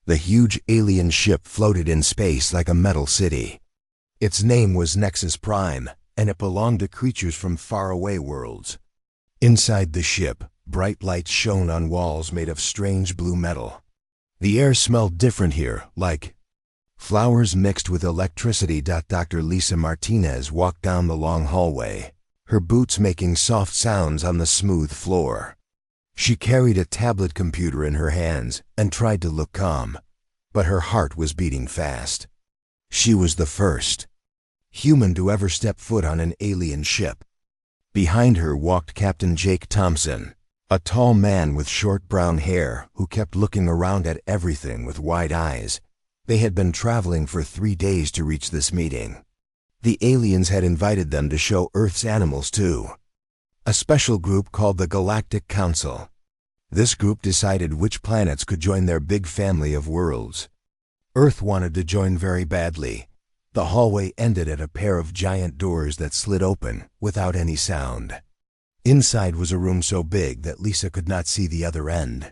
The huge alien ship floated in space like a metal city. Its name was Nexus Prime, and it belonged to creatures from faraway worlds. Inside the ship, bright lights shone on walls made of strange blue metal. The air smelled different here, like flowers mixed with electricity. Dr. Lisa Martinez walked down the long hallway, her boots making soft sounds on the smooth floor. She carried a tablet computer in her hands and tried to look calm, but her heart was beating fast. She was the first human to ever step foot on an alien ship. Behind her walked Captain Jake Thompson, a tall man with short brown hair who kept looking around at everything with wide eyes. They had been traveling for 3 days to reach this meeting. The aliens had invited them to show Earth's animals too. A special group called the Galactic Council. This group decided which planets could join their big family of worlds. Earth wanted to join very badly. The hallway ended at a pair of giant doors that slid open without any sound. Inside was a room so big that Lisa could not see the other end.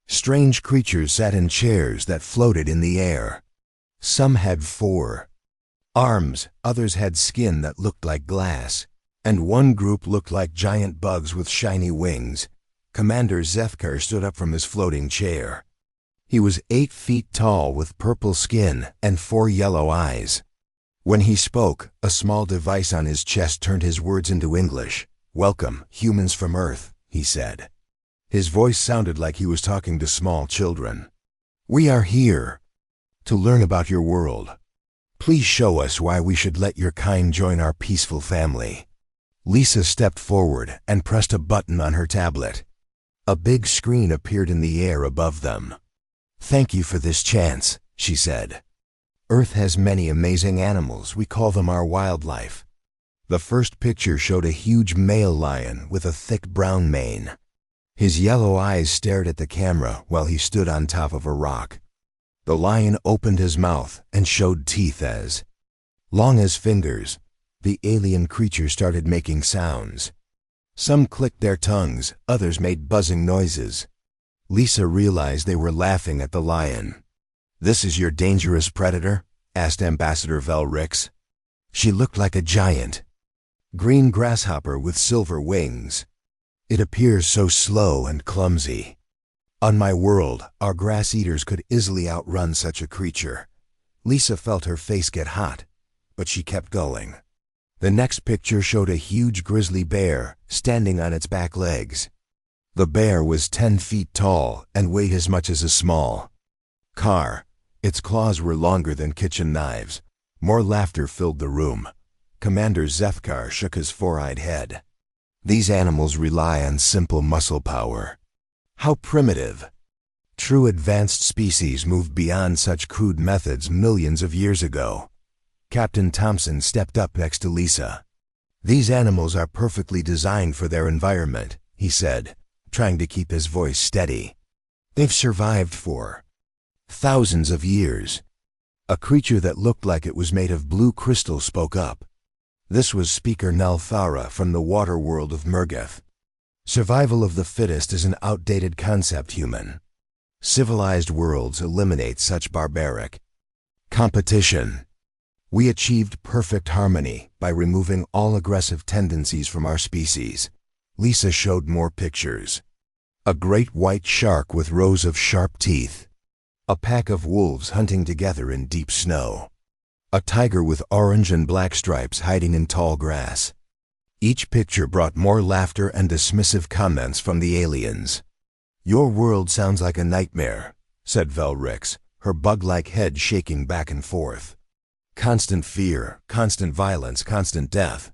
Strange creatures sat in chairs that floated in the air. Some had 4 arms, others had skin that looked like glass, and one group looked like giant bugs with shiny wings. Commander HFY stood up from his floating chair. He was 8 feet tall with purple skin and 4 yellow eyes. When he spoke, a small device on his chest turned his words into English. "Welcome, humans from Earth," he said. His voice sounded like he was talking to small children. "We are here to learn about your world. Please show us why we should let your kind join our peaceful family." Lisa stepped forward and pressed a button on her tablet. A big screen appeared in the air above them. "Thank you for this chance," she said. "Earth has many amazing animals. We call them our wildlife." The first picture showed a huge male lion with a thick brown mane. His yellow eyes stared at the camera while he stood on top of a rock. The lion opened his mouth and showed teeth as long as fingers. The alien creature started making sounds. Some clicked their tongues, others made buzzing noises. Lisa realized they were laughing at the lion. "This is your dangerous predator?" asked Ambassador Velrix. She looked like a giant green grasshopper with silver wings. "It appears so slow and clumsy. On my world, our grass eaters could easily outrun such a creature." Lisa felt her face get hot, but she kept going. The next picture showed a huge grizzly bear standing on its back legs. The bear was 10 feet tall and weighed as much as a small car. Its claws were longer than kitchen knives. More laughter filled the room. Commander HFY shook his 4-eyed head. "These animals rely on simple muscle power. How primitive. True advanced species moved beyond such crude methods millions of years ago." Captain Thompson stepped up next to Lisa. "These animals are perfectly designed for their environment," he said, trying to keep his voice steady. "They've survived for thousands of years." A creature that looked like it was made of blue crystal spoke up. This was Speaker Nelthara from the water world of Murgath. "Survival of the fittest is an outdated concept, human. Civilized worlds eliminate such barbaric competition. We achieved perfect harmony by removing all aggressive tendencies from our species." Lisa showed more pictures. A great white shark with rows of sharp teeth. A pack of wolves hunting together in deep snow. A tiger with orange and black stripes hiding in tall grass. Each picture brought more laughter and dismissive comments from the aliens. "Your world sounds like a nightmare," said Velrix, her bug-like head shaking back and forth. "Constant fear, constant violence, constant death.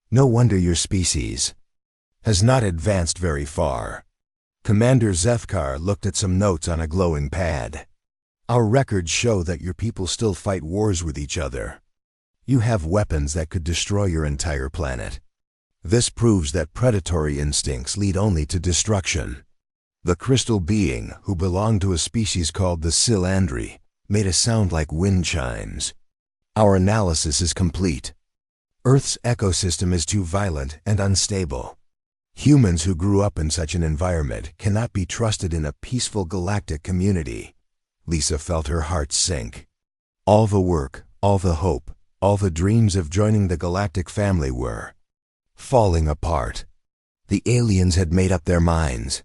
No wonder your species has not advanced very far." Commander HFY looked at some notes on a glowing pad. "Our records show that your people still fight wars with each other. You have weapons that could destroy your entire planet. This proves that predatory instincts lead only to destruction." The crystal being, who belonged to a species called the Silandri, made a sound like wind chimes. "Our analysis is complete. Earth's ecosystem is too violent and unstable. Humans who grew up in such an environment cannot be trusted in a peaceful galactic community." Lisa felt her heart sink. All the work, all the hope, all the dreams of joining the galactic family were falling apart. The aliens had made up their minds.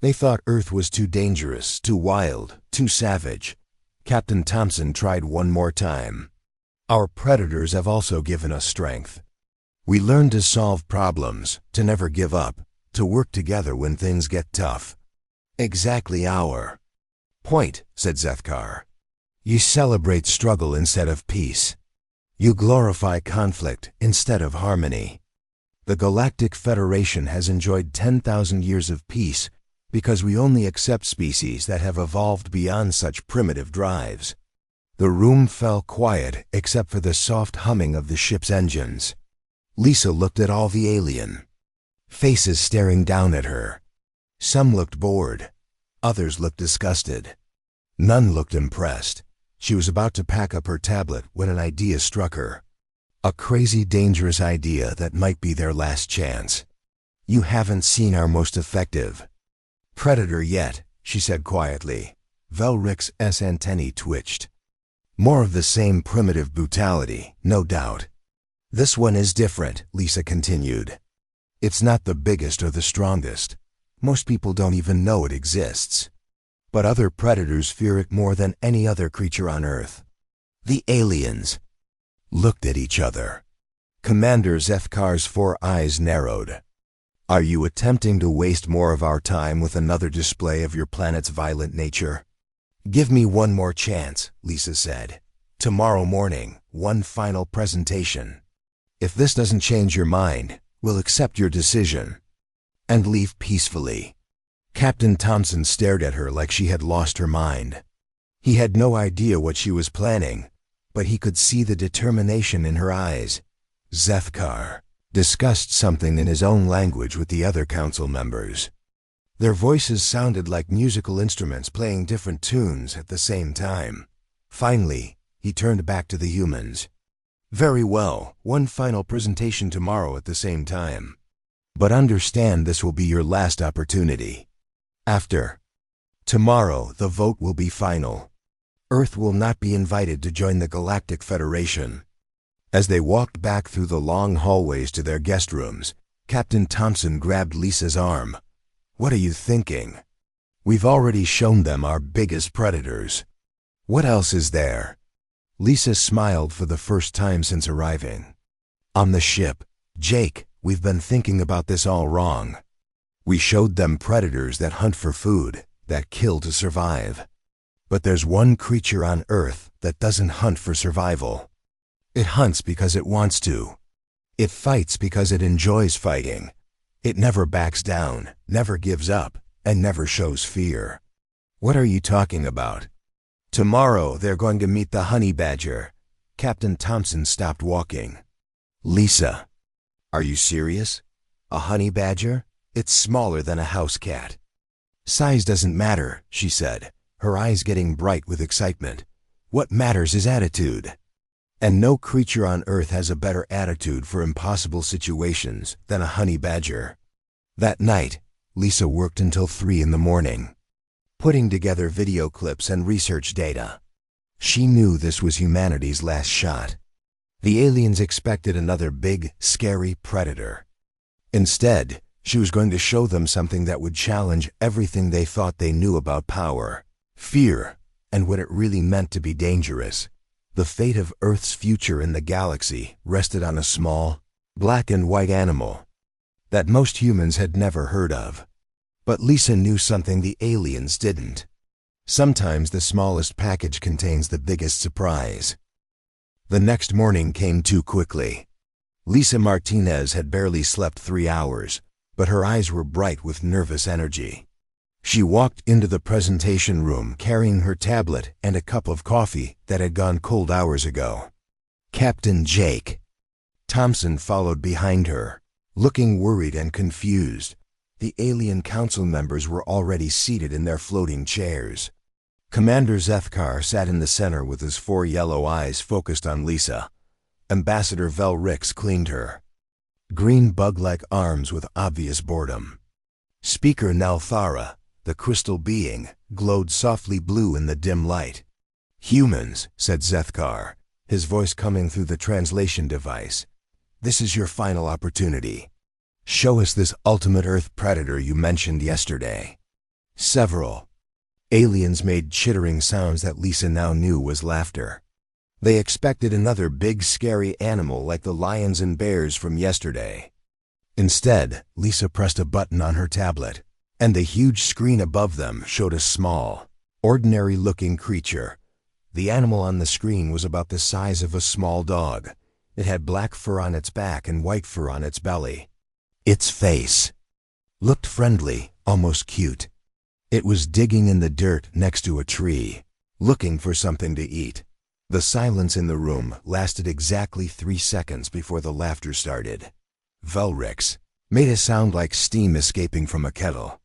They thought Earth was too dangerous, too wild, too savage. Captain Thompson tried one more time. Our predators have also given us strength. We learned to solve problems, to never give up, to work together when things get tough. Exactly our point, said Zethkar. You celebrate struggle instead of peace. You glorify conflict instead of harmony. The Galactic Federation has enjoyed 10,000 years of peace because we only accept species that have evolved beyond such primitive drives. The room fell quiet except for the soft humming of the ship's engines. Lisa looked at all the alien faces staring down at her. Some looked bored. Others looked disgusted. None looked impressed. She was about to pack up her tablet when an idea struck her. A crazy, dangerous idea that might be their last chance. You haven't seen our most effective predator yet, she said quietly. Velric's antennae twitched. More of the same primitive brutality, no doubt. This one is different, Lisa continued. It's not the biggest or the strongest. Most people don't even know it exists. But other predators fear it more than any other creature on Earth. The aliens looked at each other. Commander Zethkar's 4 eyes narrowed. Are you attempting to waste more of our time with another display of your planet's violent nature? Give me one more chance, Lisa said. Tomorrow morning, one final presentation. If this doesn't change your mind, we'll accept your decision and leave peacefully. Captain Thompson stared at her like she had lost her mind. He had no idea what she was planning, but he could see the determination in her eyes. Zethkar discussed something in his own language with the other council members. Their voices sounded like musical instruments playing different tunes at the same time. Finally, he turned back to the humans. Very well, one final presentation tomorrow at the same time. But understand this will be your last opportunity. After tomorrow, the vote will be final. Earth will not be invited to join the Galactic Federation. As they walked back through the long hallways to their guest rooms, Captain Thompson grabbed Lisa's arm. What are you thinking? We've already shown them our biggest predators. What else is there? Lisa smiled for the first time since arriving. On the ship, Jake, we've been thinking about this all wrong. We showed them predators that hunt for food, that kill to survive. But there's one creature on Earth that doesn't hunt for survival. It hunts because it wants to. It fights because it enjoys fighting. It never backs down, never gives up, and never shows fear. What are you talking about? Tomorrow they're going to meet the honey badger. Captain Thompson stopped walking. Lisa, are you serious? A honey badger? It's smaller than a house cat. Size doesn't matter, she said, her eyes getting bright with excitement. What matters is attitude. And no creature on Earth has a better attitude for impossible situations than a honey badger. That night, Lisa worked until 3 in the morning, putting together video clips and research data. She knew this was humanity's last shot. The aliens expected another big, scary predator. Instead, she was going to show them something that would challenge everything they thought they knew about power, fear, and what it really meant to be dangerous. The fate of Earth's future in the galaxy rested on a small, black and white animal that most humans had never heard of. But Lisa knew something the aliens didn't. Sometimes the smallest package contains the biggest surprise. The next morning came too quickly. Lisa Martinez had barely slept 3 hours, but her eyes were bright with nervous energy. She walked into the presentation room carrying her tablet and a cup of coffee that had gone cold hours ago. Captain Jake Thompson followed behind her, looking worried and confused. The alien council members were already seated in their floating chairs. Commander Zethkar sat in the center with his 4 yellow eyes focused on Lisa. Ambassador Velrix cleaned her green bug-like arms with obvious boredom. Speaker Nalthara, The crystal being glowed softly blue in the dim light. "Humans," said Zethkar, his voice coming through the translation device. "This is your final opportunity. Show us this ultimate Earth predator you mentioned yesterday." Several aliens made chittering sounds that Lisa now knew was laughter. They expected another big scary animal like the lions and bears from yesterday. Instead, Lisa pressed a button on her tablet, and the huge screen above them showed a small, ordinary-looking creature. The animal on the screen was about the size of a small dog. It had black fur on its back and white fur on its belly. Its face looked friendly, almost cute. It was digging in the dirt next to a tree, looking for something to eat. The silence in the room lasted exactly 3 seconds before the laughter started. Velrix made a sound like steam escaping from a kettle.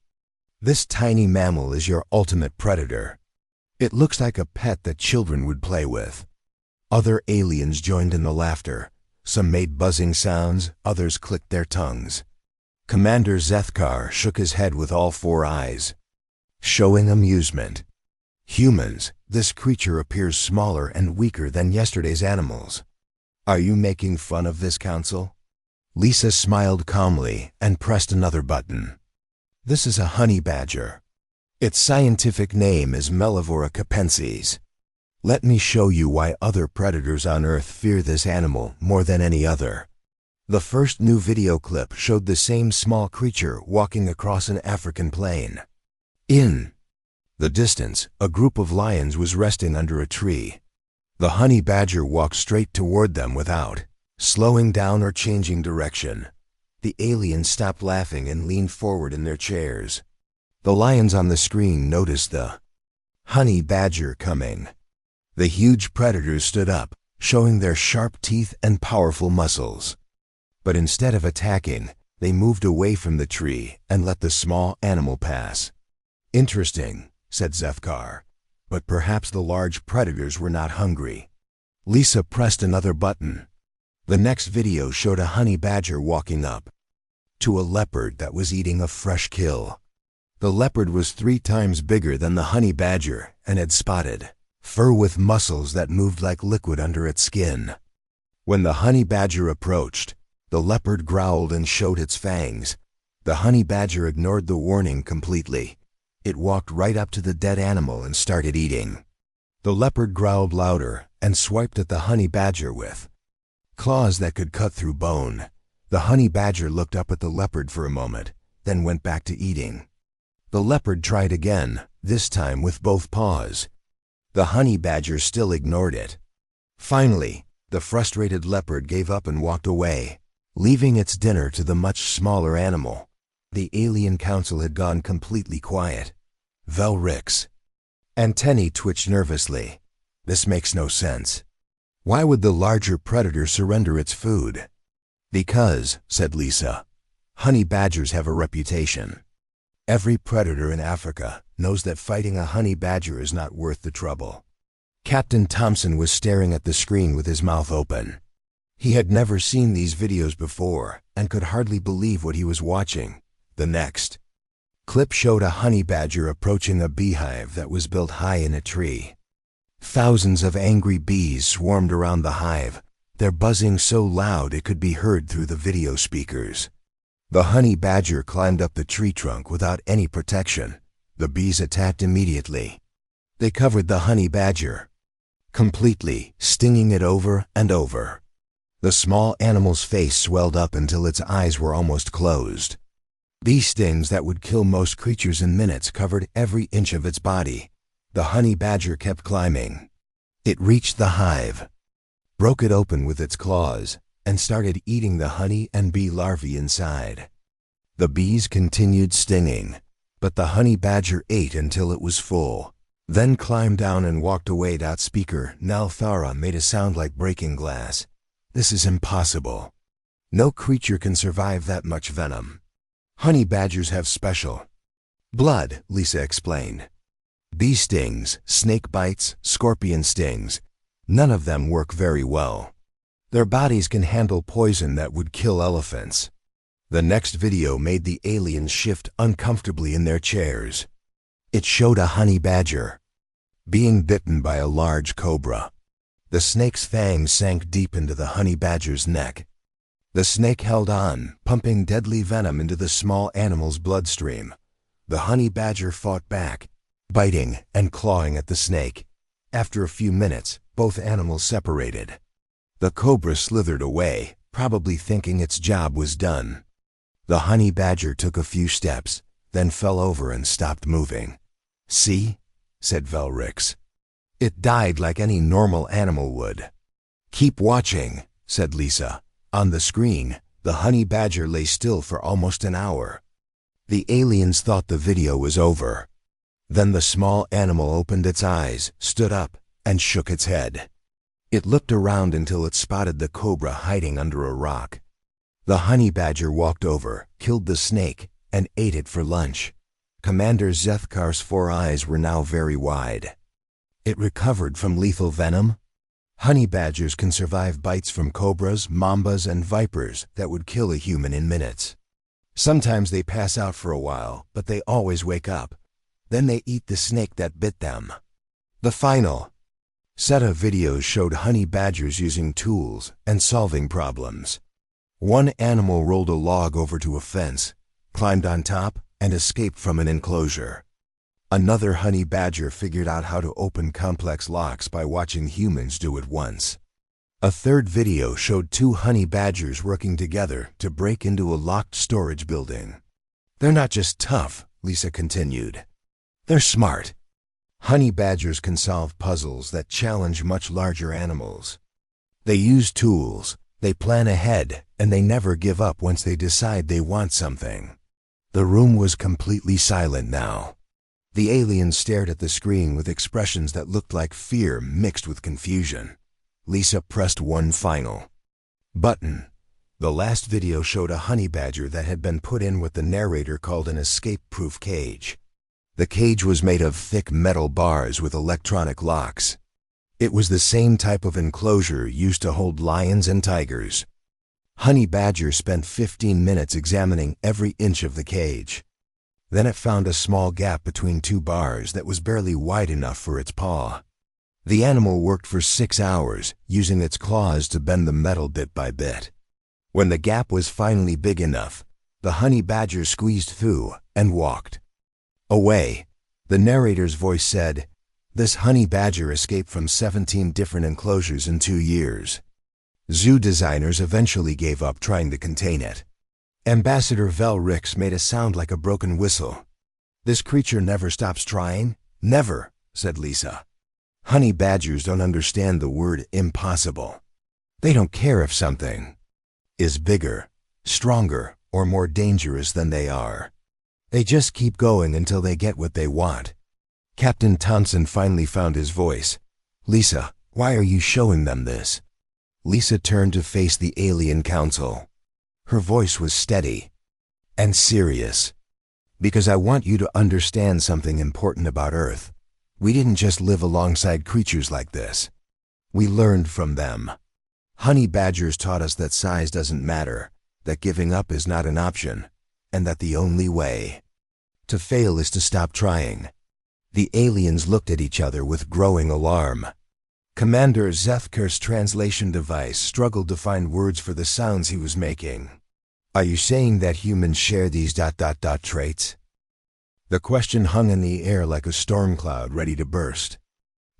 "This tiny mammal is your ultimate predator. It looks like a pet that children would play with." Other aliens joined in the laughter. Some made buzzing sounds, others clicked their tongues. Commander Zethkar shook his head with all 4 eyes, showing amusement. "Humans, this creature appears smaller and weaker than yesterday's animals. Are you making fun of this council?" Lisa smiled calmly and pressed another button. "This is a honey badger. Its scientific name is Mellivora capensis. Let me show you why other predators on Earth fear this animal more than any other." The first new video clip showed the same small creature walking across an African plain. In the distance, a group of lions was resting under a tree. The honey badger walked straight toward them without slowing down or changing direction. The aliens stopped laughing and leaned forward in their chairs. The lions on the screen noticed the honey badger coming. The huge predators stood up, showing their sharp teeth and powerful muscles. But instead of attacking, they moved away from the tree and let the small animal pass. "Interesting," said Zethkar, "but perhaps the large predators were not hungry." Lisa pressed another button. The next video showed a honey badger walking up to a leopard that was eating a fresh kill. The leopard was 3 times bigger than the honey badger and had spotted fur with muscles that moved like liquid under its skin. When the honey badger approached, the leopard growled and showed its fangs. The honey badger ignored the warning completely. It walked right up to the dead animal and started eating. The leopard growled louder and swiped at the honey badger with claws that could cut through bone. The honey badger looked up at the leopard for a moment, then went back to eating. The leopard tried again, this time with both paws. The honey badger still ignored it. Finally, the frustrated leopard gave up and walked away, leaving its dinner to the much smaller animal. The alien council had gone completely quiet. Velrix's antennae twitched nervously. "This makes no sense. Why would the larger predator surrender its food?" "Because," said Lisa, "honey badgers have a reputation. Every predator in Africa knows that fighting a honey badger is not worth the trouble." Captain Thompson was staring at the screen with his mouth open. He had never seen these videos before and could hardly believe what he was watching. The next clip showed a honey badger approaching a beehive that was built high in a tree. Thousands of angry bees swarmed around the hive, their buzzing so loud it could be heard through the video speakers. The honey badger climbed up the tree trunk without any protection. The bees attacked immediately. They covered the honey badger completely, stinging it over and over. The small animal's face swelled up until its eyes were almost closed. Bee stings that would kill most creatures in minutes covered every inch of its body. The honey badger kept climbing. It reached the hive, broke it open with its claws, and started eating the honey and bee larvae inside. The bees continued stinging, but the honey badger ate until it was full, then climbed down and walked away. Speaker Nalthara made a sound like breaking glass. "This is impossible. No creature can survive that much venom. Honey badgers have special blood," Lisa explained. "Bee stings, snake bites, scorpion stings, none of them work very well. Their bodies can handle poison that would kill elephants." The next video made the aliens shift uncomfortably in their chairs. It showed a honey badger being bitten by a large cobra. The snake's fangs sank deep into the honey badger's neck. The snake held on, pumping deadly venom into the small animal's bloodstream. The honey badger fought back, biting and clawing at the snake. After a few minutes, both animals separated. The cobra slithered away, probably thinking its job was done. The honey badger took a few steps, then fell over and stopped moving. "See?" said Velrix. "It died like any normal animal would." "Keep watching," said Lisa. On the screen, the honey badger lay still for almost an hour. The aliens thought the video was over. Then the small animal opened its eyes, stood up, and shook its head. It looked around until it spotted the cobra hiding under a rock. The honey badger walked over, killed the snake, and ate it for lunch. Commander Zethkar's 4 eyes were now very wide. It recovered from lethal venom? Honey badgers can survive bites from cobras, mambas, and vipers that would kill a human in minutes. Sometimes they pass out for a while, but they always wake up. Then they eat the snake that bit them. The final set of videos showed honey badgers using tools and solving problems. One animal rolled a log over to a fence, climbed on top, and escaped from an enclosure. Another honey badger figured out how to open complex locks by watching humans do it once. A third video showed 2 honey badgers working together to break into a locked storage building. "They're not just tough," Lisa continued. "They're smart. Honey badgers can solve puzzles that challenge much larger animals. They use tools, they plan ahead, and they never give up once they decide they want something." The room was completely silent now. The aliens stared at the screen with expressions that looked like fear mixed with confusion. Lisa pressed one final button. The last video showed a honey badger that had been put in what the narrator called an escape-proof cage. The cage was made of thick metal bars with electronic locks. It was the same type of enclosure used to hold lions and tigers. Honey badger spent 15 minutes examining every inch of the cage. Then it found a small gap between 2 bars that was barely wide enough for its paw. The animal worked for 6 hours, using its claws to bend the metal bit by bit. When the gap was finally big enough, the honey badger squeezed through and walked away. The narrator's voice said, "This honey badger escaped from 17 different enclosures in 2 years." Zoo designers eventually gave up trying to contain it. Ambassador Velrix made a sound like a broken whistle. "This creature never stops trying?" "Never," said Lisa. Honey badgers don't understand the word impossible. They don't care if something is bigger, stronger, or more dangerous than they are. They just keep going until they get what they want. Captain Thompson finally found his voice. "Lisa, why are you showing them this?" Lisa turned to face the alien council. Her voice was steady and serious. "Because I want you to understand something important about Earth. We didn't just live alongside creatures like this. We learned from them. Honey badgers taught us that size doesn't matter, that giving up is not an option, and that the only way to fail is to stop trying." The aliens looked at each other with growing alarm. Commander Zethkar's translation device struggled to find words for the sounds he was making. "Are you saying that humans share these traits?" The question hung in the air like a storm cloud ready to burst.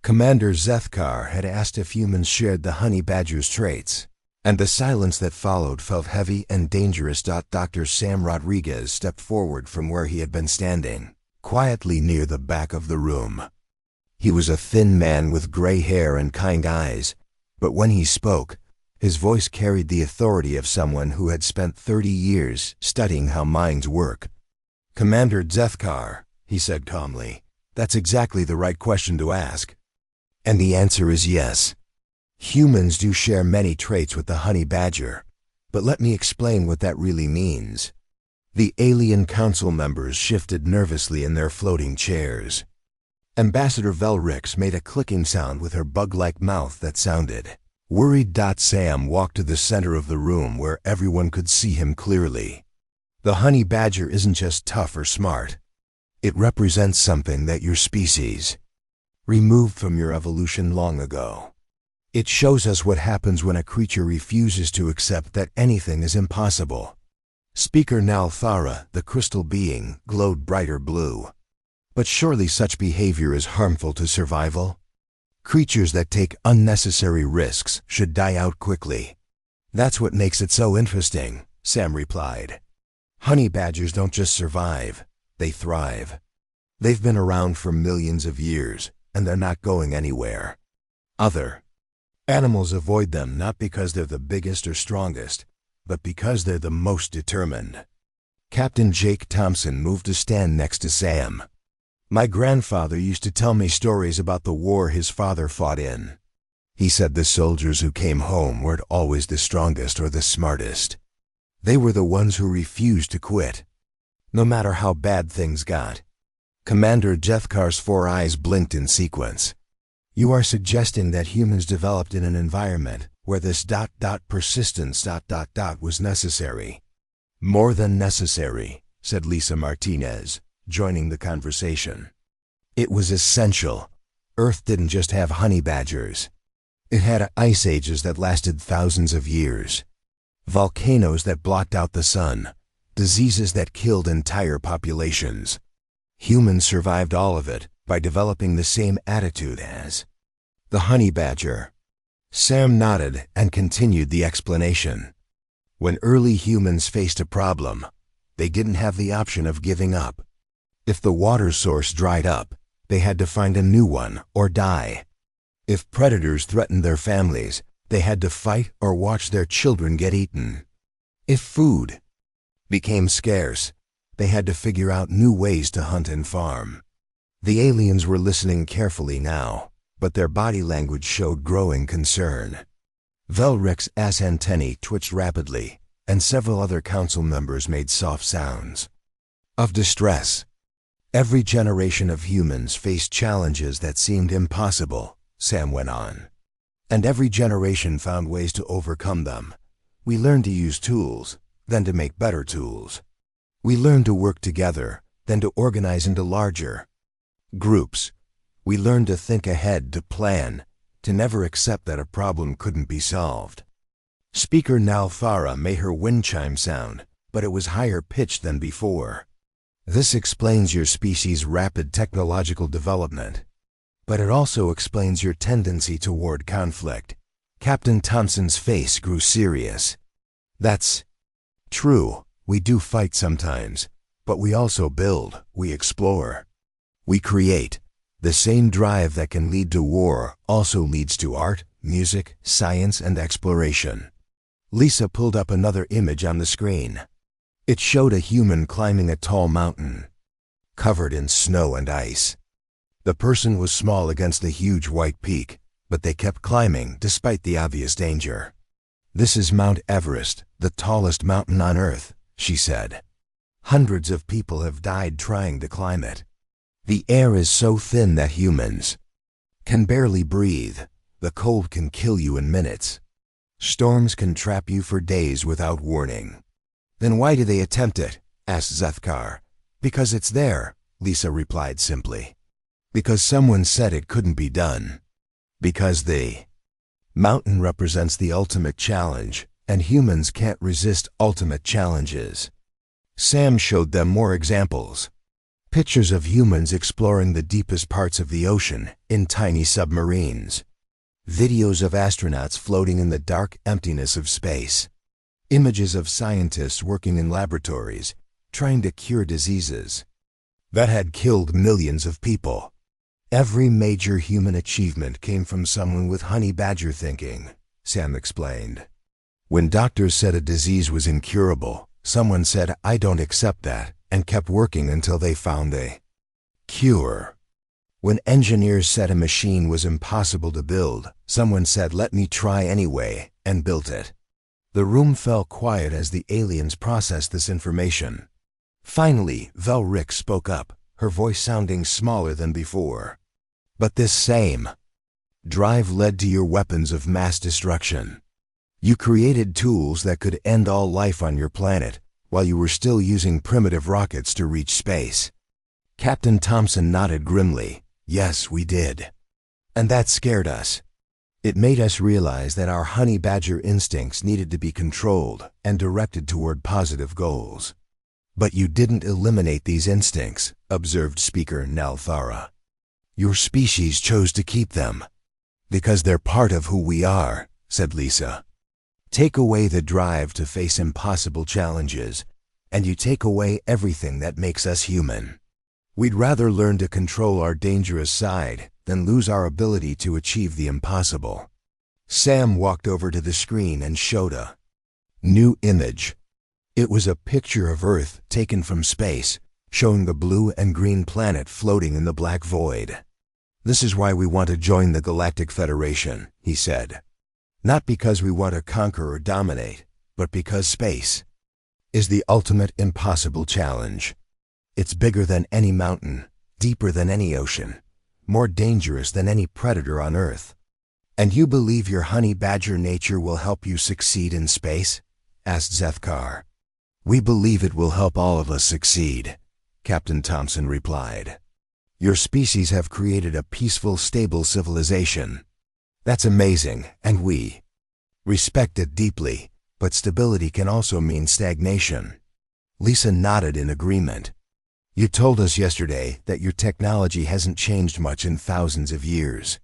Commander Zethkar had asked if humans shared the honey badger's traits, and the silence that followed felt heavy and dangerous. Dr. Sam Rodriguez stepped forward from where he had been standing, quietly near the back of the room. He was a thin man with gray hair and kind eyes, but when he spoke, his voice carried the authority of someone who had spent 30 years studying how minds work. "Commander Zethkar," he said calmly, "that's exactly the right question to ask. And the answer is yes. Humans do share many traits with the honey badger, but let me explain what that really means." The alien council members shifted nervously in their floating chairs. Ambassador Velrix made a clicking sound with her bug-like mouth that sounded worried. Sam walked to the center of the room where everyone could see him clearly. "The honey badger isn't just tough or smart. It represents something that your species removed from your evolution long ago. It shows us what happens when a creature refuses to accept that anything is impossible. Speaker Nalthara, the crystal being, glowed brighter blue. But surely such behavior is harmful to survival? Creatures that take unnecessary risks should die out quickly. That's what makes it so interesting, Sam replied. Honey badgers don't just survive, they thrive. They've been around for millions of years, and they're not going anywhere. Other animals avoid them not because they're the biggest or strongest, but because they're the most determined. Captain Jake Thompson moved to stand next to Sam. My grandfather used to tell me stories about the war his father fought in. He said the soldiers who came home weren't always the strongest or the smartest. They were the ones who refused to quit, no matter how bad things got. Commander Jethkar's 4 eyes blinked in sequence. You are suggesting that humans developed in an environment where this persistence was necessary. More than necessary, said Lisa Martinez, joining the conversation. It was essential. Earth didn't just have honey badgers. It had ice ages that lasted thousands of years, volcanoes that blocked out the sun, diseases that killed entire populations. Humans survived all of it by developing the same attitude as the honey badger. Sam nodded and continued the explanation. When early humans faced a problem, they didn't have the option of giving up. If the water source dried up, they had to find a new one or die. If predators threatened their families, they had to fight or watch their children get eaten. If food became scarce, they had to figure out new ways to hunt and farm. The aliens were listening carefully now, but their body language showed growing concern. Velric's ass antennae twitched rapidly, and several other council members made soft sounds of distress. Every generation of humans faced challenges that seemed impossible, Sam went on. And every generation found ways to overcome them. We learned to use tools, then to make better tools. We learned to work together, then to organize into larger groups. We learned to think ahead, to plan, to never accept that a problem couldn't be solved. Speaker Nalthara made her wind chime sound, but it was higher pitched than before. This explains your species' rapid technological development. But it also explains your tendency toward conflict. Captain Thompson's face grew serious. That's true. We do fight sometimes, but we also build, we explore, we create. The same drive that can lead to war also leads to art, music, science, and exploration. Lisa pulled up another image on the screen. It showed a human climbing a tall mountain, covered in snow and ice. The person was small against the huge white peak, but they kept climbing despite the obvious danger. This is Mount Everest, the tallest mountain on Earth, she said. Hundreds of people have died trying to climb it. The air is so thin that humans can barely breathe. The cold can kill you in minutes. Storms can trap you for days without warning. Then why do they attempt it? Asked Jethkar. Because it's there, Lisa replied simply. Because someone said it couldn't be done. Because the mountain represents the ultimate challenge, and humans can't resist ultimate challenges. Sam showed them more examples. Pictures of humans exploring the deepest parts of the ocean in tiny submarines. Videos of astronauts floating in the dark emptiness of space. Images of scientists working in laboratories, trying to cure diseases that had killed millions of people. Every major human achievement came from someone with honey badger thinking, Sam explained. When doctors said a disease was incurable, someone said, I don't accept that, and kept working until they found a cure. When engineers said a machine was impossible to build, someone said, let me try anyway, and built it. The room fell quiet as the aliens processed this information. Finally, Velric spoke up, her voice sounding smaller than before. But this same drive led to your weapons of mass destruction. You created tools that could end all life on your planet, while you were still using primitive rockets to reach space. Captain Thompson nodded grimly. Yes, we did. And that scared us. It made us realize that our honey badger instincts needed to be controlled and directed toward positive goals. But you didn't eliminate these instincts, observed Speaker Nalthara. Your species chose to keep them. Because they're part of who we are, said Lisa. Take away the drive to face impossible challenges, and you take away everything that makes us human. We'd rather learn to control our dangerous side than lose our ability to achieve the impossible. Sam walked over to the screen and showed a new image. It was a picture of Earth taken from space, showing the blue and green planet floating in the black void. This is why we want to join the Galactic Federation, he said. Not because we want to conquer or dominate, but because space is the ultimate impossible challenge. It's bigger than any mountain, deeper than any ocean, more dangerous than any predator on Earth. And you believe your honey badger nature will help you succeed in space? Asked Zethkar. We believe it will help all of us succeed, Captain Thompson replied. Your species have created a peaceful, stable civilization. That's amazing, and we respect it deeply, but stability can also mean stagnation. Lisa nodded in agreement. You told us yesterday that your technology hasn't changed much in thousands of years.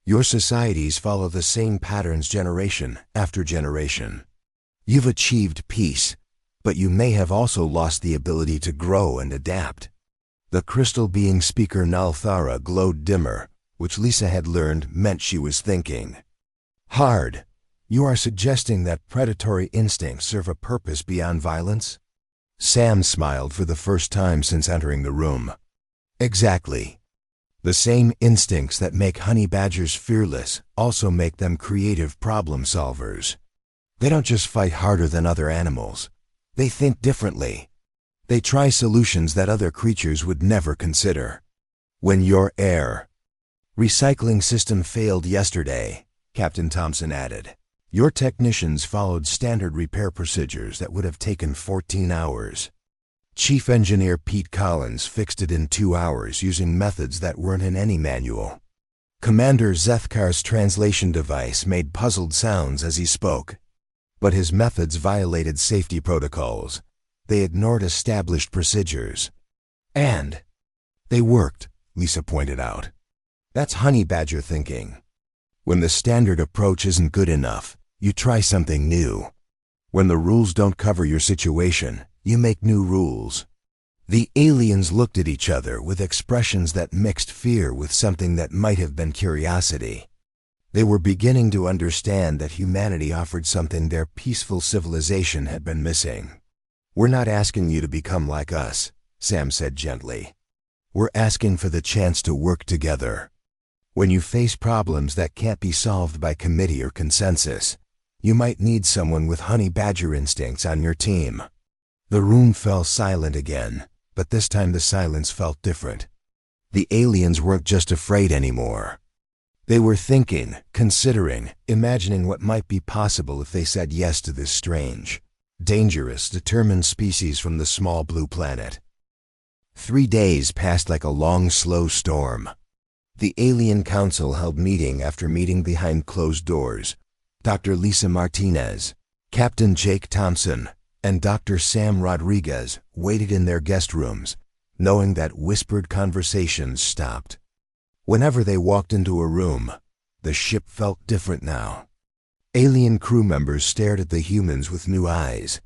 Your societies follow the same patterns generation after generation. You've achieved peace, but you may have also lost the ability to grow and adapt. The crystal being Speaker Nalthara glowed dimmer, which Lisa had learned meant she was thinking hard. You are suggesting that predatory instincts serve a purpose beyond violence? Sam smiled for the first time since entering the room. Exactly. The same instincts that make honey badgers fearless also make them creative problem solvers. They don't just fight harder than other animals. They think differently. They try solutions that other creatures would never consider. When your air recycling system failed yesterday, Captain Thompson added, your technicians followed standard repair procedures that would have taken 14 hours. Chief Engineer Pete Collins fixed it in 2 hours using methods that weren't in any manual. Commander Zethkar's translation device made puzzled sounds as he spoke, but his methods violated safety protocols. They ignored established procedures. And they worked, Lisa pointed out. That's honey badger thinking. When the standard approach isn't good enough, you try something new. When the rules don't cover your situation, you make new rules. The aliens looked at each other with expressions that mixed fear with something that might have been curiosity. They were beginning to understand that humanity offered something their peaceful civilization had been missing. We're not asking you to become like us, Sam said gently. We're asking for the chance to work together. When you face problems that can't be solved by committee or consensus, you might need someone with honey badger instincts on your team. The room fell silent again, but this time the silence felt different. The aliens weren't just afraid anymore. They were thinking, considering, imagining what might be possible if they said yes to this strange, dangerous, determined species from the small blue planet. 3 days passed like a long, slow storm. The Alien Council held meeting after meeting behind closed doors. Dr. Lisa Martinez, Captain Jake Thompson, and Dr. Sam Rodriguez waited in their guest rooms, knowing that whispered conversations stopped. Whenever they walked into a room, the ship felt different now. Alien crew members stared at the humans with new eyes.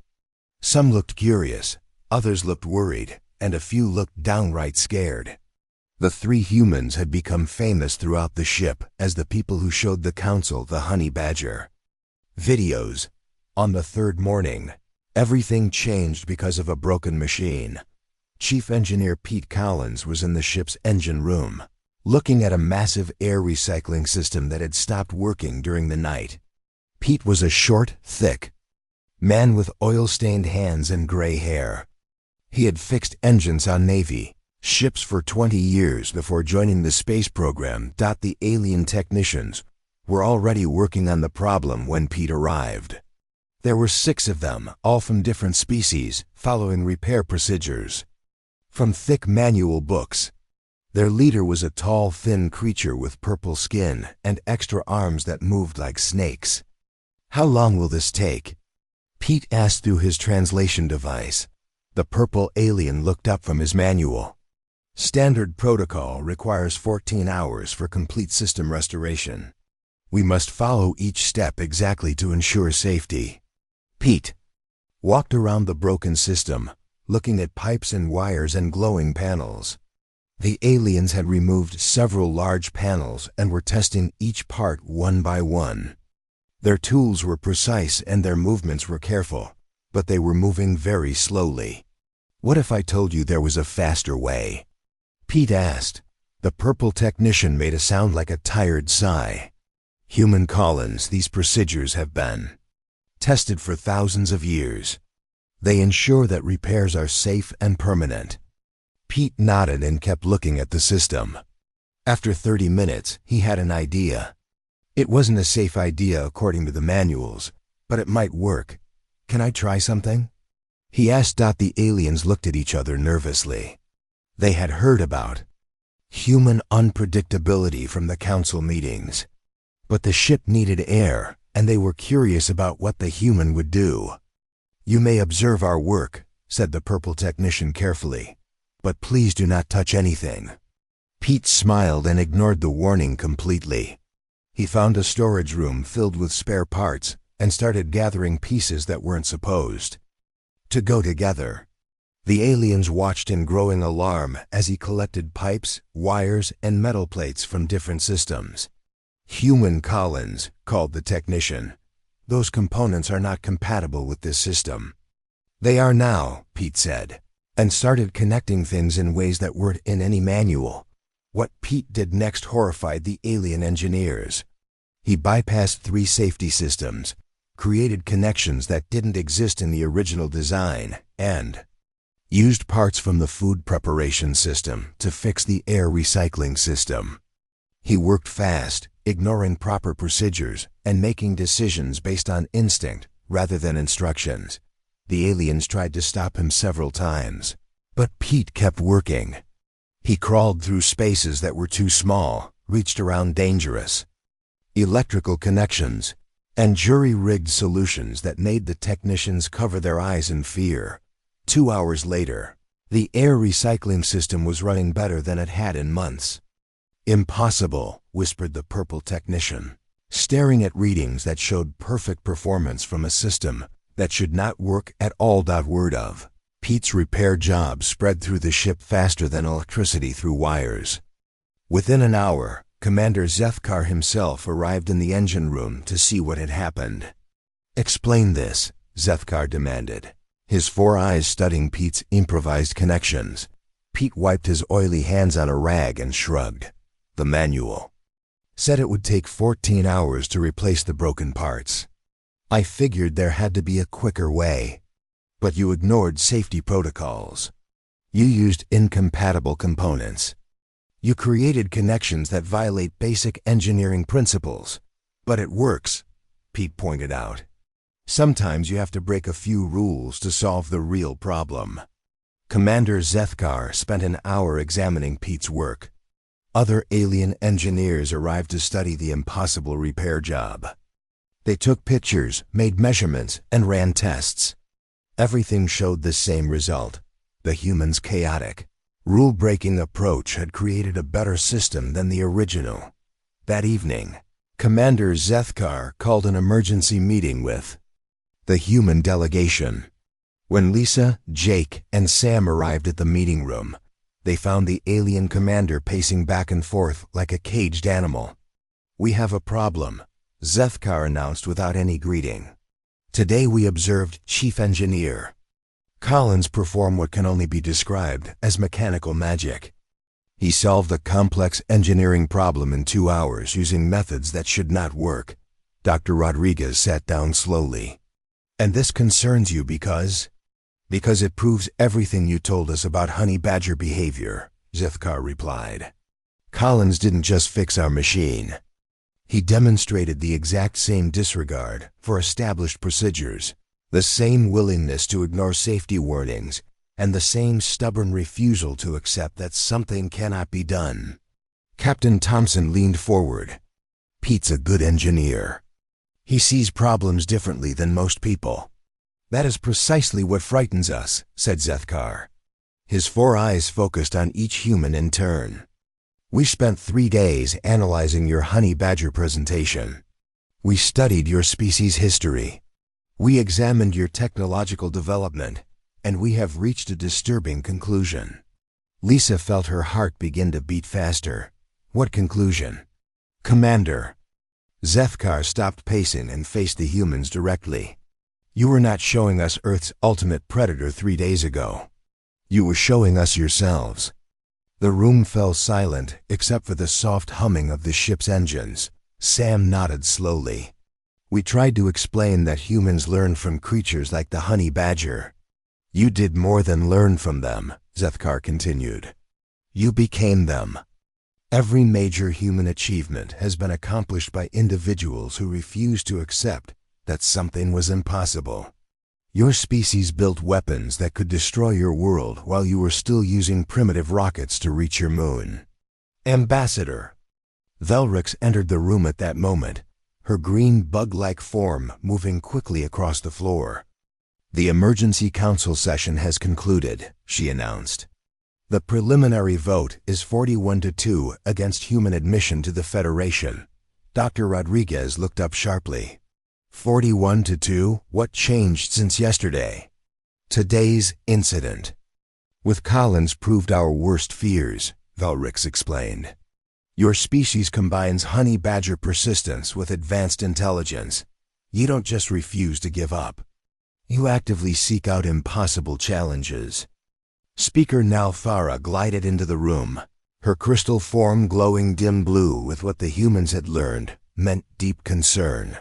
Some looked curious, others looked worried, and a few looked downright scared. The 3 humans had become famous throughout the ship as the people who showed the council the honey badger videos. On the 3rd morning, everything changed because of a broken machine. Chief Engineer Pete Collins was in the ship's engine room, looking at a massive air recycling system that had stopped working during the night. Pete was a short, thick man with oil-stained hands and gray hair. He had fixed engines on Navy ships for 20 years before joining the space program. The alien technicians were already working on the problem when Pete arrived. There were 6 of them, all from different species, following repair procedures. from thick manual books. Their leader was a tall, thin creature with purple skin and extra arms that moved like snakes. "How long will this take?" Pete asked through his translation device. The purple alien looked up from his manual. "Standard protocol requires 14 hours for complete system restoration. We must follow each step exactly to ensure safety." Pete walked around the broken system, looking at pipes and wires and glowing panels. The aliens had removed several large panels and were testing each part one by one. Their tools were precise and their movements were careful, but they were moving very slowly. "What if I told you there was a faster way?" Pete asked. The purple technician made a sound like a tired sigh. "Human Collins, these procedures have been tested for thousands of years. They ensure that repairs are safe and permanent." Pete nodded and kept looking at the system. After 30 minutes, he had an idea. It wasn't a safe idea according to the manuals, but it might work. "Can I try something?" he asked. The aliens looked at each other nervously. They had heard about human unpredictability from the council meetings. But the ship needed air, and they were curious about what the human would do. "You may observe our work," said the purple technician carefully, "but please do not touch anything." Pete smiled and ignored the warning completely. He found a storage room filled with spare parts and started gathering pieces that weren't supposed to go together. The aliens watched in growing alarm as he collected pipes, wires, and metal plates from different systems. "Human Collins," called the technician. "Those components are not compatible with this system." "They are now," Pete said, and started connecting things in ways that weren't in any manual. What Pete did next horrified the alien engineers. He bypassed 3 safety systems, created connections that didn't exist in the original design, and used parts from the food preparation system to fix the air recycling system. He worked fast, ignoring proper procedures and making decisions based on instinct rather than instructions. The aliens tried to stop him several times, but Pete kept working. He crawled through spaces that were too small, reached around dangerous electrical connections, and jury-rigged solutions that made the technicians cover their eyes in fear. 2 hours later, the air recycling system was running better than it had in months. "Impossible," whispered the purple technician, staring at readings that showed perfect performance from a system that should not work at all. Word of Pete's repair job spread through the ship faster than electricity through wires. Within an hour, Commander Zethkar himself arrived in the engine room to see what had happened. "Explain this," Zethkar demanded, his 4 eyes studying Pete's improvised connections. Pete wiped his oily hands on a rag and shrugged. "The manual said it would take 14 hours to replace the broken parts. I figured there had to be a quicker way. But you ignored safety protocols. You used incompatible components. You created connections that violate basic engineering principles. But it works," Pete pointed out. "Sometimes you have to break a few rules to solve the real problem." Commander Zethkar spent an hour examining Pete's work. Other alien engineers arrived to study the impossible repair job. They took pictures, made measurements, and ran tests. Everything showed the same result. The human's chaotic, rule-breaking approach had created a better system than the original. That evening, Commander Zethkar called an emergency meeting with the human delegation. When Lisa, Jake, and Sam arrived at the meeting room, they found the alien commander pacing back and forth like a caged animal. "We have a problem," Zethkar announced without any greeting. "Today we observed Chief Engineer Collins perform what can only be described as mechanical magic. He solved a complex engineering problem in 2 hours using methods that should not work." Dr. Rodriguez sat down slowly. "And this concerns you because it proves everything you told us about honey badger behavior," Zethkar replied. "Collins didn't just fix our machine. He demonstrated the exact same disregard for established procedures, the same willingness to ignore safety warnings, and the same stubborn refusal to accept that something cannot be done. Captain Thompson leaned forward. Pete's a good engineer. He sees problems differently than most people. That is precisely what frightens us, said Zethkar. His 4 eyes focused on each human in turn. We spent 3 days analyzing your honey badger presentation. We studied your species history. We examined your technological development, and we have reached a disturbing conclusion. Lisa felt her heart begin to beat faster. What conclusion? Commander. Zethkar stopped pacing and faced the humans directly. You were not showing us Earth's ultimate predator 3 days ago. You were showing us yourselves. The room fell silent except for the soft humming of the ship's engines. Sam nodded slowly. We tried to explain that humans learn from creatures like the honey badger. You did more than learn from them, Zethkar continued. You became them. Every major human achievement has been accomplished by individuals who refused to accept that something was impossible. Your species built weapons that could destroy your world while you were still using primitive rockets to reach your moon. Ambassador. Velrix entered the room at that moment, her green bug-like form moving quickly across the floor. The emergency council session has concluded, she announced. The preliminary vote is 41-2 against human admission to the Federation. Dr. Rodriguez looked up sharply. 41-2? What changed since yesterday? Today's incident. With Collins proved our worst fears, Velrix explained. Your species combines honey badger persistence with advanced intelligence. You don't just refuse to give up. You actively seek out impossible challenges. Speaker Nalfara glided into the room. Her crystal form glowing dim blue with what the humans had learned meant deep concern.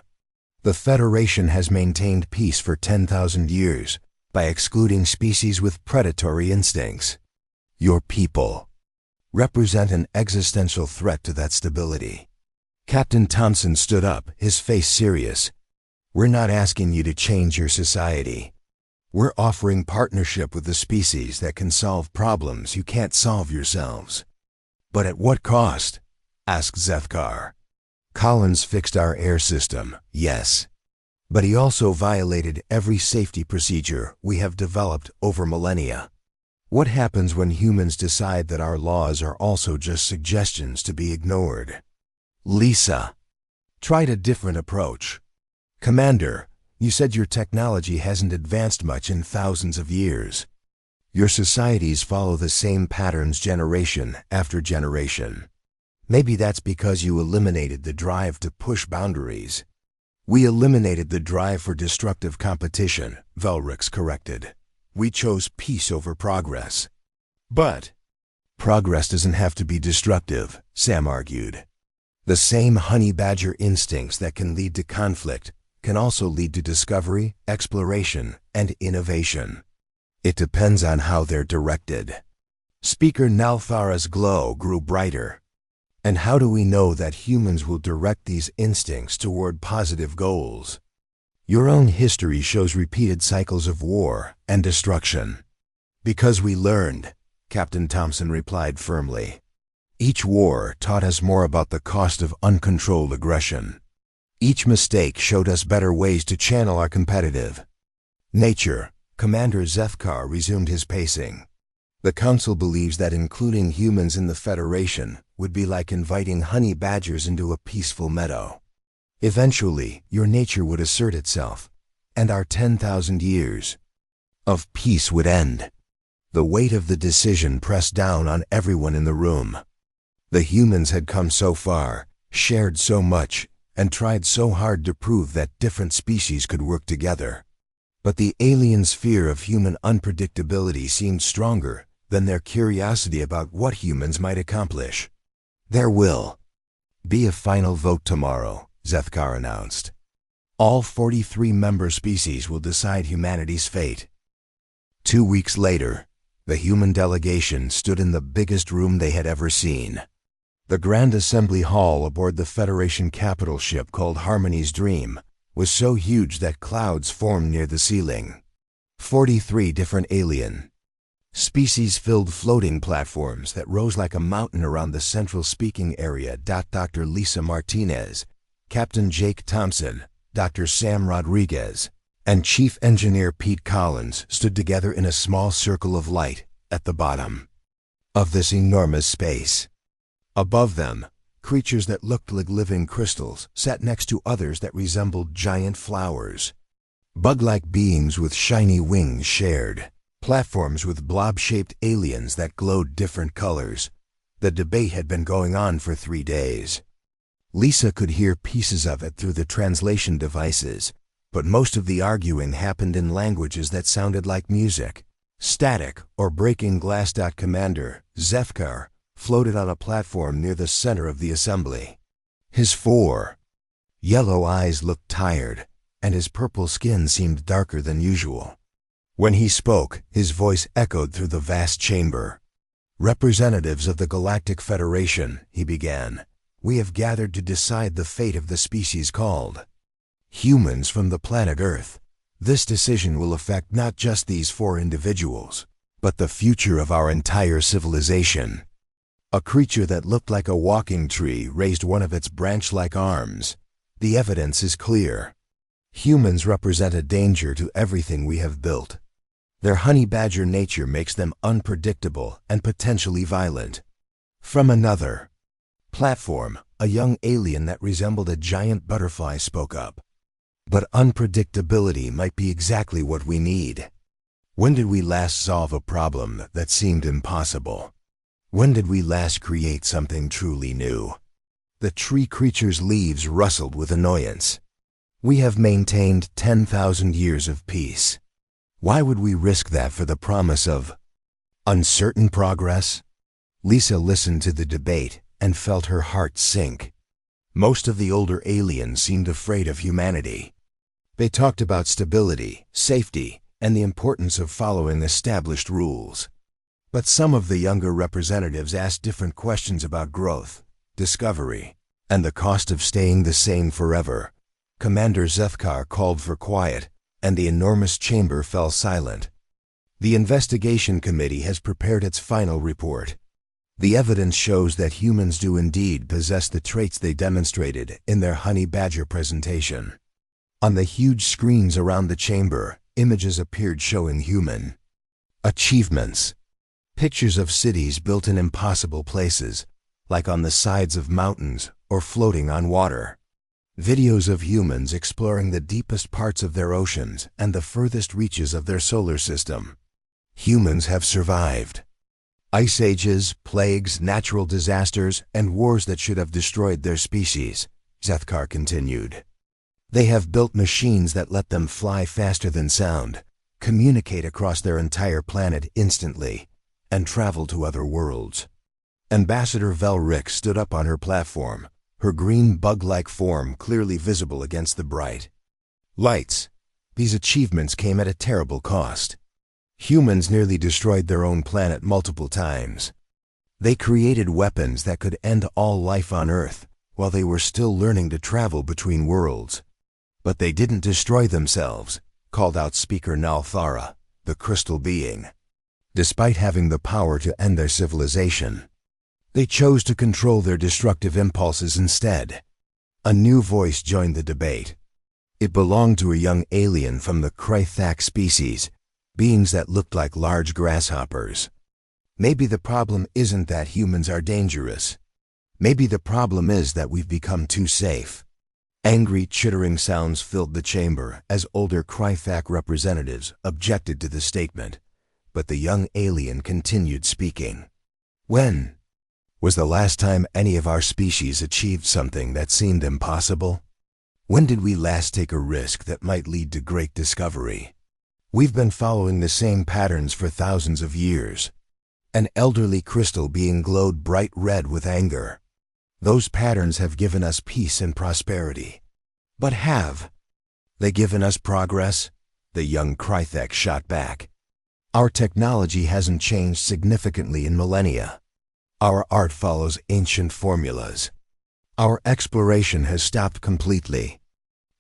The Federation has maintained peace for 10,000 years by excluding species with predatory instincts. Your people represent an existential threat to that stability. Captain Thompson stood up, his face serious. We're not asking you to change your society. We're offering partnership with the species that can solve problems you can't solve yourselves. But at what cost? Asked Zethkar. Collins fixed our air system, yes. But he also violated every safety procedure we have developed over millennia. What happens when humans decide that our laws are also just suggestions to be ignored? Lisa tried a different approach. Commander, you said your technology hasn't advanced much in thousands of years. Your societies follow the same patterns generation after generation. Maybe that's because you eliminated the drive to push boundaries. We eliminated the drive for destructive competition, Velrix corrected. We chose peace over progress. But progress doesn't have to be destructive, Sam argued. The same honey badger instincts that can lead to conflict can also lead to discovery, exploration, and innovation. It depends on how they're directed. Speaker Nalfara's glow grew brighter. And how do we know that humans will direct these instincts toward positive goals? Your own history shows repeated cycles of war and destruction. Because we learned, Captain Thompson replied firmly. Each war taught us more about the cost of uncontrolled aggression. Each mistake showed us better ways to channel our competitive nature. Commander Zethkar resumed his pacing. The Council believes that including humans in the Federation would be like inviting honey badgers into a peaceful meadow. Eventually, your nature would assert itself, and our 10,000 years of peace would end. The weight of the decision pressed down on everyone in the room. The humans had come so far, shared so much, and tried so hard to prove that different species could work together. But the aliens' fear of human unpredictability seemed stronger than their curiosity about what humans might accomplish. There will be a final vote tomorrow, Zethkar announced. All 43 member species will decide humanity's fate. 2 weeks later, the human delegation stood in the biggest room they had ever seen. The Grand Assembly Hall aboard the Federation capital ship called Harmony's Dream was so huge that clouds formed near the ceiling. 43 different alien Species-filled floating platforms that rose like a mountain around the central speaking area. Dr. Lisa Martinez, Captain Jake Thompson, Dr. Sam Rodriguez, and Chief Engineer Pete Collins stood together in a small circle of light at the bottom of this enormous space. Above them, creatures that looked like living crystals sat next to others that resembled giant flowers. Bug-like beings with shiny wings shared platforms with blob-shaped aliens that glowed different colors. The debate had been going on for 3 days. Lisa could hear pieces of it through the translation devices, but most of the arguing happened in languages that sounded like music, static, or breaking glass. Commander HFY floated on a platform near the center of the assembly. His 4 yellow eyes looked tired, and his purple skin seemed darker than usual. When he spoke, his voice echoed through the vast chamber. "Representatives of the Galactic Federation," he began, "we have gathered to decide the fate of the species called humans from the planet Earth. This decision will affect not just these 4 individuals, but the future of our entire civilization." A creature that looked like a walking tree raised one of its branch-like arms. "The evidence is clear. Humans represent a danger to everything we have built. Their honey badger nature makes them unpredictable and potentially violent." From another platform, a young alien that resembled a giant butterfly spoke up. "But unpredictability might be exactly what we need. When did we last solve a problem that seemed impossible? When did we last create something truly new?" The tree creature's leaves rustled with annoyance. "We have maintained 10,000 years of peace. Why would we risk that for the promise of uncertain progress?" Lisa listened to the debate and felt her heart sink. Most of the older aliens seemed afraid of humanity. They talked about stability, safety, and the importance of following established rules. But some of the younger representatives asked different questions about growth, discovery, and the cost of staying the same forever. Commander HFY called for quiet, and the enormous chamber fell silent. "The investigation committee has prepared its final report. The evidence shows that humans do indeed possess the traits they demonstrated in their honey badger presentation." On the huge screens around the chamber, images appeared showing human achievements. Pictures of cities built in impossible places, like on the sides of mountains or floating on water. Videos of humans exploring the deepest parts of their oceans and the furthest reaches of their solar system. Humans have survived ice ages, plagues, natural disasters, and wars that should have destroyed their species, HFY continued. They have built machines that let them fly faster than sound, communicate across their entire planet instantly, and travel to other worlds. Ambassador Velric stood up on her platform, her green bug-like form clearly visible against the bright lights. "These achievements came at a terrible cost. Humans nearly destroyed their own planet multiple times. They created weapons that could end all life on Earth while they were still learning to travel between worlds. But they didn't destroy themselves," called out Speaker Nalthara, the crystal being. "Despite having the power to end their civilization, they chose to control their destructive impulses instead." A new voice joined the debate. It belonged to a young alien from the Krythak species, beings that looked like large grasshoppers. "Maybe the problem isn't that humans are dangerous. Maybe the problem is that we've become too safe." Angry, chittering sounds filled the chamber as older Krythak representatives objected to the statement, but the young alien continued speaking. "When was the last time any of our species achieved something that seemed impossible? When did we last take a risk that might lead to great discovery? We've been following the same patterns for thousands of years." An elderly crystal being glowed bright red with anger. "Those patterns have given us peace and prosperity. But have they given us progress?" the young Krythak shot back. "Our technology hasn't changed significantly in millennia. Our art follows ancient formulas. Our exploration has stopped completely.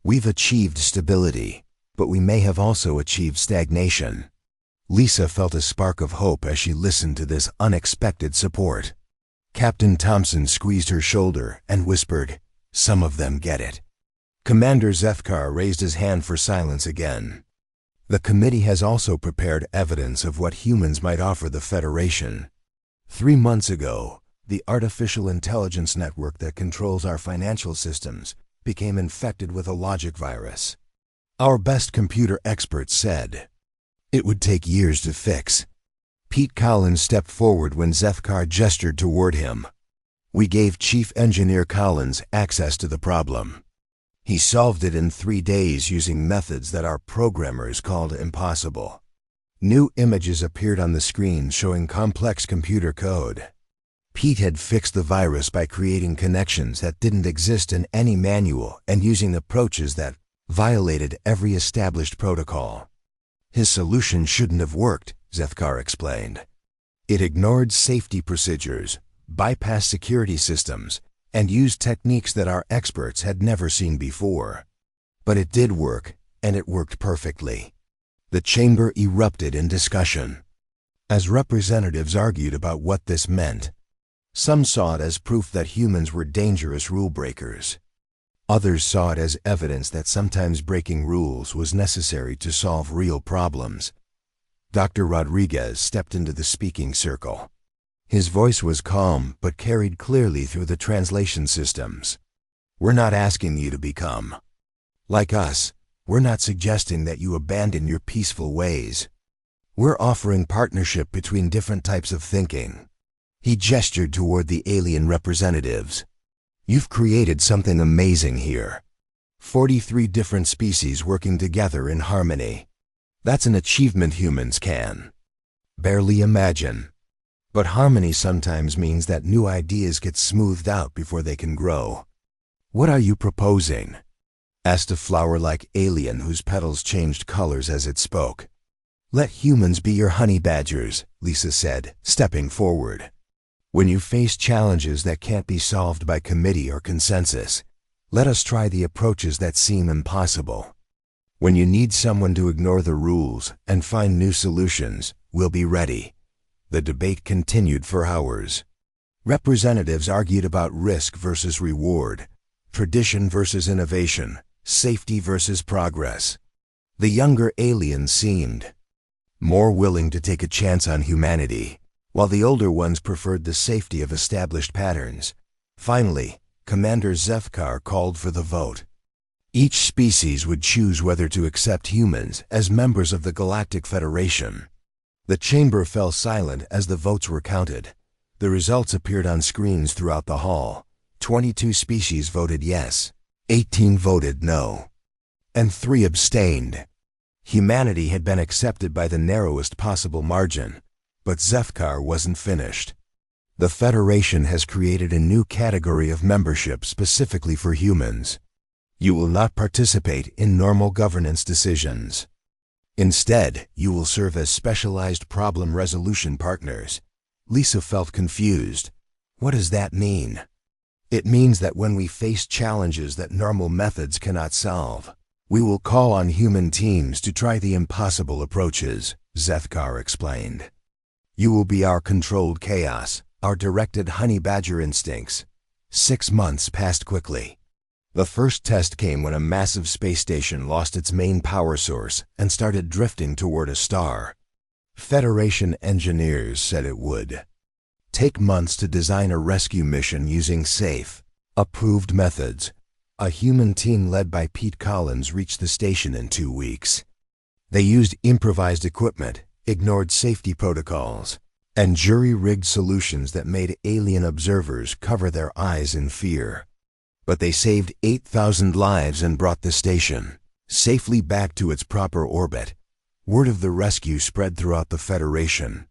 We've achieved stability, but we may have also achieved stagnation." Lisa felt a spark of hope as she listened to this unexpected support. Captain Thompson squeezed her shoulder and whispered, "Some of them get it." Commander Zethkar raised his hand for silence again. The committee has also prepared evidence of what humans might offer the Federation. 3 months ago, the artificial intelligence network that controls our financial systems became infected with a logic virus. Our best computer experts said it would take years to fix. Pete Collins stepped forward when Zethkar gestured toward him. We gave Chief Engineer Collins access to the problem. He solved it in 3 days using methods that our programmers called impossible. New images appeared on the screen showing complex computer code. Pete had fixed the virus by creating connections that didn't exist in any manual and using approaches that violated every established protocol. His solution shouldn't have worked, Zethkar explained. It ignored safety procedures, bypassed security systems, and used techniques that our experts had never seen before. But it did work, and it worked perfectly. The chamber erupted in discussion. As representatives argued about what this meant, some saw it as proof that humans were dangerous rule breakers. Others saw it as evidence that sometimes breaking rules was necessary to solve real problems. Dr. Rodriguez stepped into the speaking circle. His voice was calm but carried clearly through the translation systems. We're not asking you to become like us. We're not suggesting that you abandon your peaceful ways. We're offering partnership between different types of thinking. He gestured toward the alien representatives. You've created something amazing here. 43 different species working together in harmony. That's an achievement humans can barely imagine. But harmony sometimes means that new ideas get smoothed out before they can grow. What are you proposing? Asked a flower-like alien whose petals changed colors as it spoke. Let humans be your honey badgers, Lisa said, stepping forward. When you face challenges that can't be solved by committee or consensus, let us try the approaches that seem impossible. When you need someone to ignore the rules and find new solutions, we'll be ready. The debate continued for hours. Representatives argued about risk versus reward, tradition versus innovation, safety versus progress. The younger aliens seemed more willing to take a chance on humanity, while the older ones preferred the safety of established patterns. Finally, Commander Zethkar called for the vote. Each species would choose whether to accept humans as members of the Galactic Federation. The chamber fell silent as the votes were counted. The results appeared on screens throughout the hall. 22 species voted yes, 18 voted no, and 3 abstained. Humanity had been accepted by the narrowest possible margin, but Zethkar wasn't finished. The Federation has created a new category of membership specifically for humans. You will not participate in normal governance decisions. Instead, you will serve as specialized problem resolution partners. Lisa felt confused. What does that mean? It means that when we face challenges that normal methods cannot solve, we will call on human teams to try the impossible approaches, Zethkar explained. You will be our controlled chaos, our directed honey badger instincts. 6 months passed quickly. The first test came when a massive space station lost its main power source and started drifting toward a star. Federation engineers said it would take months to design a rescue mission using safe, approved methods. A human team led by Pete Collins reached the station in 2 weeks. They used improvised equipment, ignored safety protocols, and jury-rigged solutions that made alien observers cover their eyes in fear. But they saved 8,000 lives and brought the station safely back to its proper orbit. Word of the rescue spread throughout the Federation.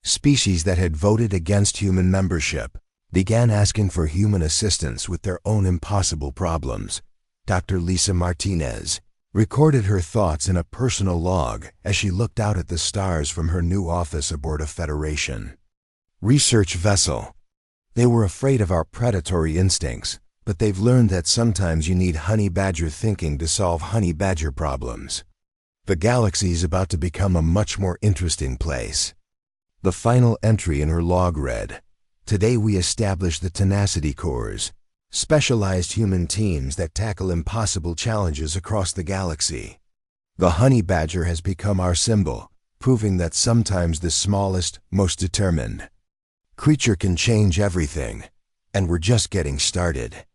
Species that had voted against human membership began asking for human assistance with their own impossible problems. Dr. Lisa Martinez recorded her thoughts in a personal log as she looked out at the stars from her new office aboard a Federation research vessel. They were afraid of our predatory instincts, but they've learned that sometimes you need honey badger thinking to solve honey badger problems. The galaxy's about to become a much more interesting place. The final entry in her log read, "Today we establish the Tenacity Corps, specialized human teams that tackle impossible challenges across the galaxy. The honey badger has become our symbol, proving that sometimes the smallest, most determined creature can change everything, and we're just getting started."